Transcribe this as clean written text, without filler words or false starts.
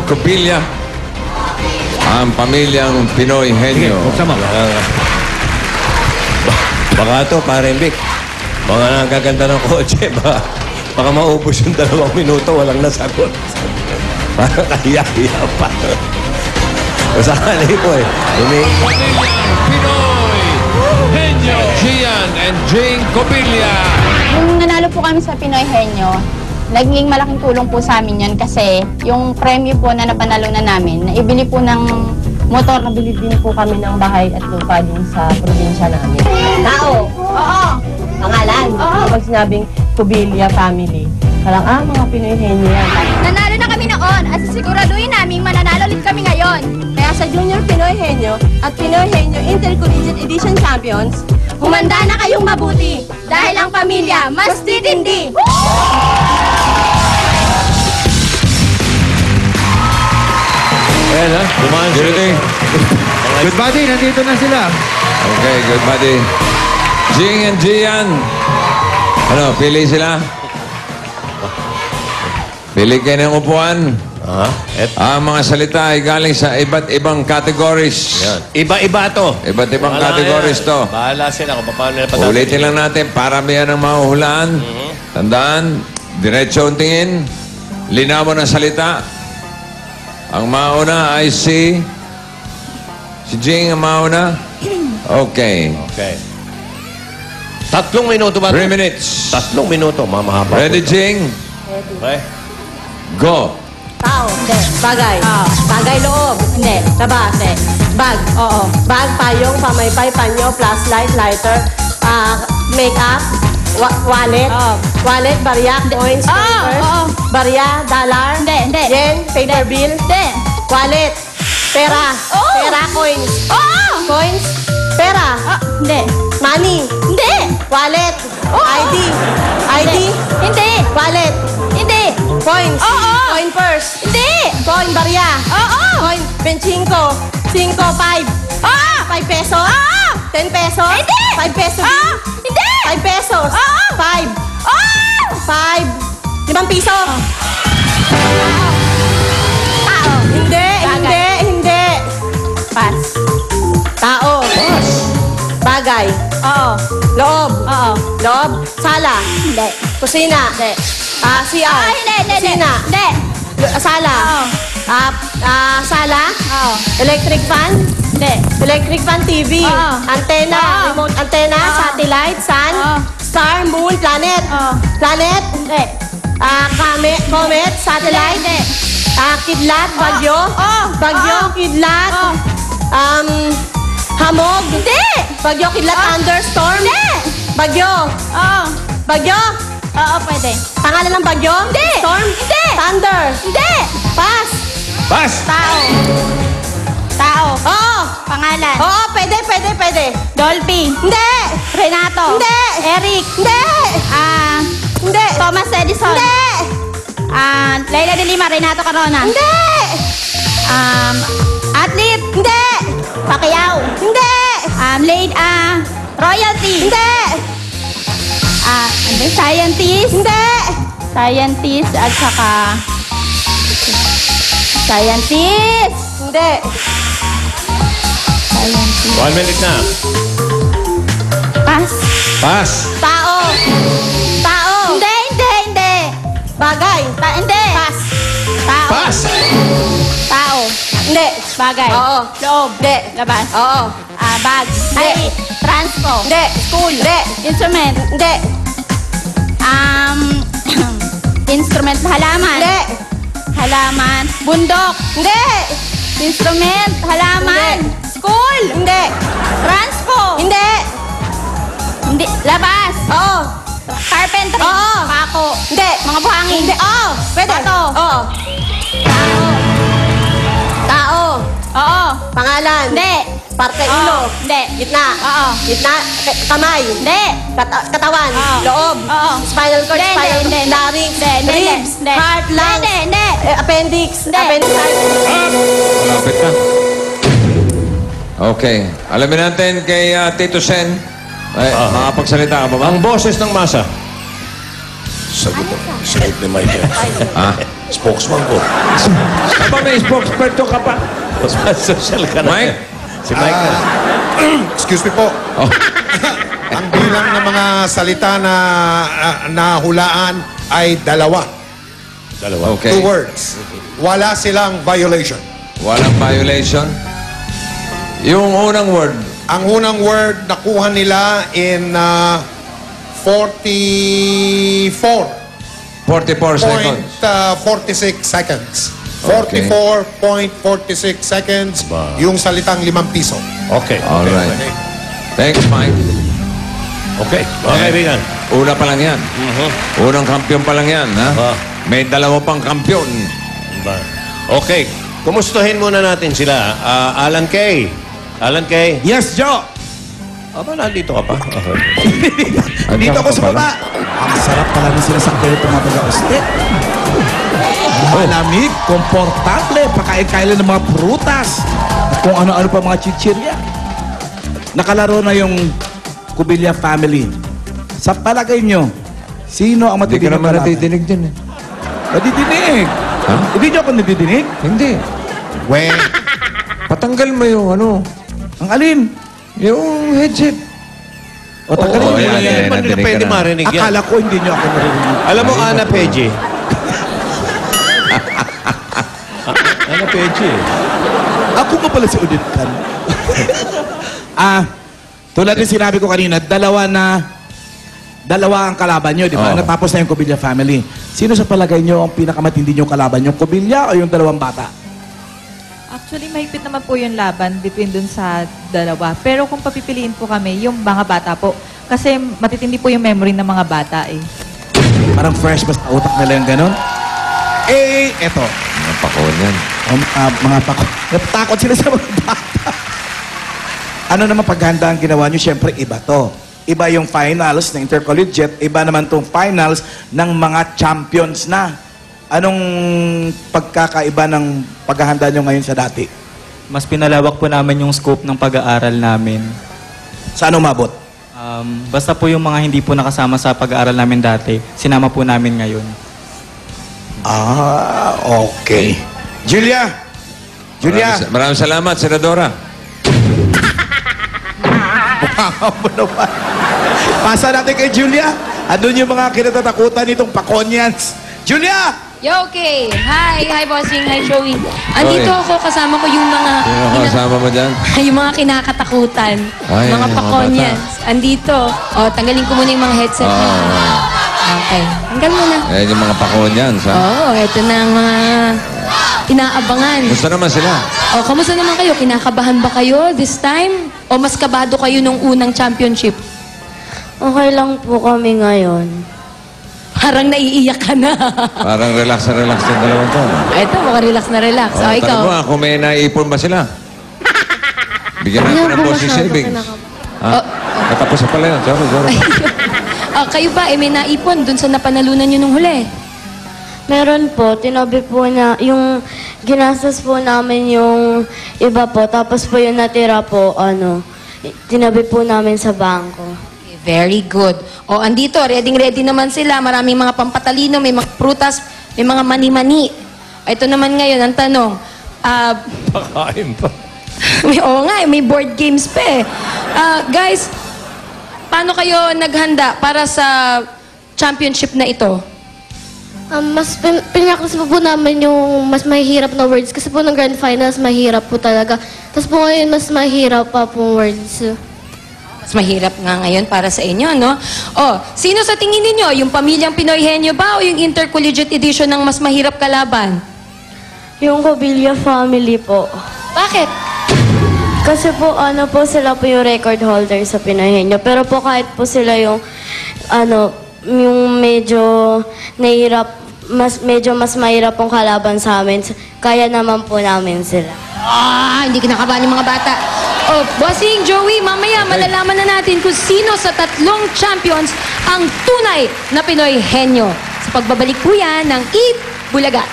Copilla. Ang pamilyang Pinoy Henyo. Buksan mo. Baka ito, parang Vic. Mga nagaganda ng kotse, baka maubos yung 2 minuto, walang nasagot. Parang kaya-kaya pa. Masakali po eh. Pamilyang Pinoy Henyo. Gian and Jing Copilla. Nung nanalo po kami sa Pinoy Henyo, naging malaking tulong po sa amin yun kasi yung premyo po na napanalo na namin, naibili po ng motor. Nabili din po kami ng bahay at lupa din sa probinsya namin. Tao! Oo! Pangalan! Oo. Pag sinabing Copilla family, parang, mga Pinoy Henyo yan. Nanalo na kami noon at siguraduhin namin mananalo ulit kami ngayon. Kaya sa Junior Pinoy Henyo at Pinoy Henyo Intercollegiate Edition Champions, Humanda na kayong mabuti dahil ang pamilya mas titindi. Ayan ha, dumaan sila. Good buddy, nandito na sila. Okay, good buddy. Jing and Gian. Ano, pili sila? Pili kayo ng upuan. Ang mga salita ay galing sa iba't ibang categories. Yan. Iba-iba to. Iba't ibang Bahala categories yan. to. Bahala sila kung paano nila patapos. Ulitin lang natin para may ang mahuhulaan. Tandaan, diretso ang tingin. Linawon ang salita. Ang mauna ay si Jing ang mauna. Okay. Okay. 3 minuto ba? 3 minutes. 3 minuto, mamahaba. Ready, Jing? Okay. Go. Tao. Hindi. Bagay. Bagay loob. Hindi. Labas. Hindi. Bag. Oo. Bag, payong, pamaypay, panyo, flashlight, lighter, makeup, wallet, Oo. wallet, barya, coins, Oo, papers, oo. barya, dollar, Hindi, hindi. yen, paper bill, Hindi. wallet, pera, Oo. pera, coins, Oo! coins, pera, Hindi. money, Hindi. wallet, Oo. ID, ID, Hindi. wallet, Hindi. coins, Oo. coin purse, Hindi. coin barya, Oo. coin 25, 5, Oo! 5 pesos, Oo! 10 pesos, Hindi. 5 pesos, Oo! Hindi. 5 pesos, Oo. 5, Oo! 5, 5 piso. Tao. Hindi, Bagay. hindi. Pass. Tao. Bagay. Oo. Loob. Oo. Loob. Sala. Hindi. Kusina. Hindi. CR. Hindi. Hindi. Kusina. Hindi. Sala. Oo. Sala. Oo. Electric fan. Hindi. Electric fan TV. Oo. Antena. Oo. Remote antena. Oo. Satellite. Sun. Oo. Star. Moon. Planet. Oo. Planet. Hindi. Comet. Satellite. Hindi. Kidlat. Bagyo. Oo. Bagyo. Oo. Kidlat. Oo. Hamog. Hindi. Bagyo. Kidlat. Oo. Thunderstorm. Hindi. Bagyo. Oo. Bagyo. Oo, pwede. Pangalan ng bagyo? Hindi. Storm? Hindi. Thunder? Hindi. Pass? Pass. Tao. Tao. Oo. Pangalan. Oo, pwede. Dolphy. Hindi. Renato. Hindi. Eric. Hindi. Hindi. Thomas Edison. Hindi. Leila de Lima. Renato Carona. Hindi. Athlete. Hindi. Pacquiao. Hindi. Royalty. Hindi. Scientist. Hindi. Scientist at saka... Scientist. Hindi. Scientist. 1 minute na. Pass. Pass. Tao. Tao. Hindi. Bagay. Hindi. Pass. Tao. Pass. Tao. Hindi. Bagay. Oo. Loob. Hindi. Labas. Oo. Bag. Hindi. Ay, transpo. Hindi. School. Hindi. Instrument. Hindi. Instrument. Halaman. Hindi. Halaman. Bundok. Hindi. Instrument. Halaman. Hindi. School. Hindi. Transpo. Hindi. Hindi. Labas. Oo. Carpentry. Oo. Pako. Hindi. Mga buhangin. Hindi. Oo. Pwede. Bato. Oo. Tao. Oo. Pangalan. Hindi. Parte Oo. ulo. Hindi. Gitna. Oo. Gitna. Kamay. Hindi. Katawan. Oo. Loob. Oo. Spinal cord. Hindi, Spinal hindi, cord. hindi. Larynx. Hindi, Ribs. hindi. Heart. Lungs. Hindi. Appendix. Hindi. Appendicitis. Malapit na. Okay. Alamin natin kay Tito Sen. Ay, makapagsalita ka ba ba? Ang boses ng masa. Sagot ni Michael. Ah, Spokesman ko. Aba, may spokesperson ka pa. Mas social ka na. Mike? Si Mike na. Excuse me po. Oh. Ang bilang ng mga salita na hulaan ay dalawa. Dalawa. Okay. 2 words. Wala silang violation. Walang violation. Yung unang word, Ang unang word nakuha nila in 44.46 44 seconds. seconds. Okay. 44.46 seconds. Ba. Yung salitang 5 piso. Okay. All right. Thanks, Mike. Okay. Mga kaibigan. Una pa lang yan. Unang kampiyon pa lang yan, ha? Ah. May dalawa pang kampiyon. Diba? Okay. Kumustahin muna natin sila. Alan Kay. Alan Kay. Yes, Joe! Aba, nandito ka pa. Okay. Dito ako sa pala. baba. Ang sarap pala ng sinasakyan itong mga taga-uste. Malamig, komportable, pakain-kailan ng mga prutas. At kung ano-ano pa mga chichirya. Nakalaro na yung Cubilla family. Sa palagay nyo, sino ang Hindi ka matibig na naman kalaban? natidinig dyan, eh. Nadidinig. Ha? Hindi nyo ako nadidinig? Hindi. When Patanggal mo yung ano, Ang alin? yung headset. O tanggalin Oo, nyo yan, yan. yan. Hindi nadinig pwede ka na. marinig yan. Akala ko hindi nyo ako narinig. Alam mo, Ana Peji. Ana Peji. Ako nga pala si Udit Kan. Tulad din sinabi ko kanina, dalawa ang kalaban nyo, di ba? Oo. Natapos na yung Cubilla family. Sino sa palagay nyo ang pinakamatindi nyo kalaban? Yung Cubilla o yung dalawang bata? Actually, mahigpit naman po yung laban between dun sa dalawa. Pero kung papipiliin po kami, yung mga bata po. Kasi matitindi po yung memory ng mga bata eh. Parang fresh ba sa utak nila yung ganun? Eto. Mga pakon yan. Mga pako. Natakot sila sa mga bata. Ano naman paghanda ang ginawa nyo? Siyempre, iba to. Iba yung finals ng intercollegiate, iba naman tong finals ng mga champions na. Anong pagkakaiba ng paghahanda nyo ngayon sa dati? Mas pinalawak po namin yung scope ng pag-aaral namin. Saan umabot? Basta po yung mga hindi po nakasama sa pag-aaral namin dati, sinama po namin ngayon. Okay. Julia! Julia! Maraming salamat, Senadora. Wow naman. Pasa natin kay Julia. Andun yung mga kinatatakutan nitong Paconians. Julia! Yo, okay. Hi, bossing. Hi, Joey. Andito Okay. ako, kasama ko yung mga... Sino ang kasama mo dyan? yung mga kinakatakutan. Ay, mga mga Paconians. Andito. O, tanggalin ko muna yung mga headset. Okay. Tanggal mo na. Eh, yung mga pakon yan, sa? Oo, ito na ang mga inaabangan. Gusto naman sila. O, kamusta naman kayo? Kinakabahan ba kayo this time? O mas kabado kayo nung unang championship? Okay lang po kami ngayon. Parang naiiyak ka na. Parang relax na relax yung dalawang to. no? Ito, relax na relax. O, Tanong ikaw. mo, kung may naipon ba sila? Bigyan natin ng bossing savings. Ha? Katapos na pala yun. Sorry. Kayo ba, may naipon dun sa napanalunan nyo nung huli? Meron po, tinabi po na, yung ginastos po namin yung iba po, tapos po yung natira po, tinabi po namin sa bangko. Very good. O, andito, ready naman sila. Maraming mga pampatalino, may mga prutas, may mga mani-mani. Ito naman ngayon, ang tanong, Pakain pa. oo nga, may board games pa eh. Guys, paano kayo naghanda para sa championship na ito? Mas pinakas po namin yung mas mahirap na words, kasi po ng grand finals, mahirap po talaga. Tapos po ngayon, mas mahirap pa po words. Mas mahirap nga ngayon para sa inyo, no? O, sino sa tingin ninyo? Yung Pamilyang Pinoy Henyo ba o yung Intercollegiate Edition ng mas mahirap kalaban? Yung Cubilla family po. Bakit? Kasi po, sila po yung record holder sa Pinoy Henyo. Pero po kahit po sila yung, yung medyo medyo mas mahirap pong kalaban sa amin, kaya naman po namin sila. Hindi kinakabahan yung mga bata. Oh, Bossing, Joey, mamaya malalaman na natin kung sino sa tatlong champions ang tunay na Pinoy Henyo. Sa pagbabalik po yan ng Eat Bulaga.